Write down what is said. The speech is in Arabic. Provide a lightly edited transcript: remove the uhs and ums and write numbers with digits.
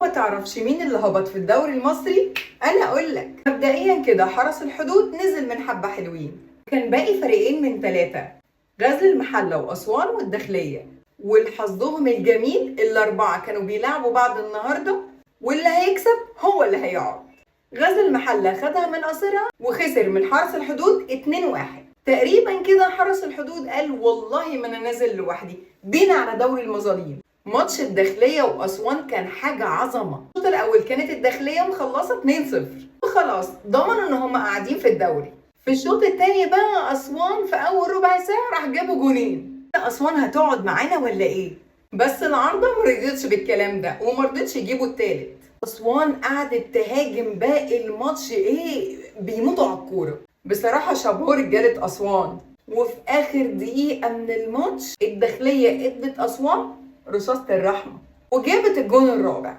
تعرفش مين اللي هبط في الدوري المصري؟ انا اقول لك. مبدئيا كده حرس الحدود نزل من حبة حلوين، كان باقي فريقين من 3: غزل المحلة واسوان والداخلية، والحظهم الجميل ال4 كانوا بيلعبوا بعض النهارده، واللي هيكسب هو اللي هيقعد. غزل المحلة خدها من قصرها وخسر من حرس الحدود 2-1 تقريبا. كده حرس الحدود قال والله ما انا نازل لوحدي، بينا على دوري المظالم. ماتش الداخلية وأسوان كان حاجة عظمة. الشوط الأول كانت الداخلية مخلصة 2-0 وخلاص ضمنوا إن هم قاعدين في الدوري. في الشوط التاني بقى أسوان في أول ربع ساعة راح جابوا جونين. أسوان هتقعد معانا ولا إيه؟ بس العارضة مرضتش بالكلام ده ومرضتش يجيبوا التالت. أسوان قعدت تهاجم باقي الماتش بيموتوا على الكورة. بصراحة شابوه رجالة أسوان. وفي آخر دقيقة من الماتش الداخلية ادت أسوان رصاصة الرحمة وجابت الجون الرابع.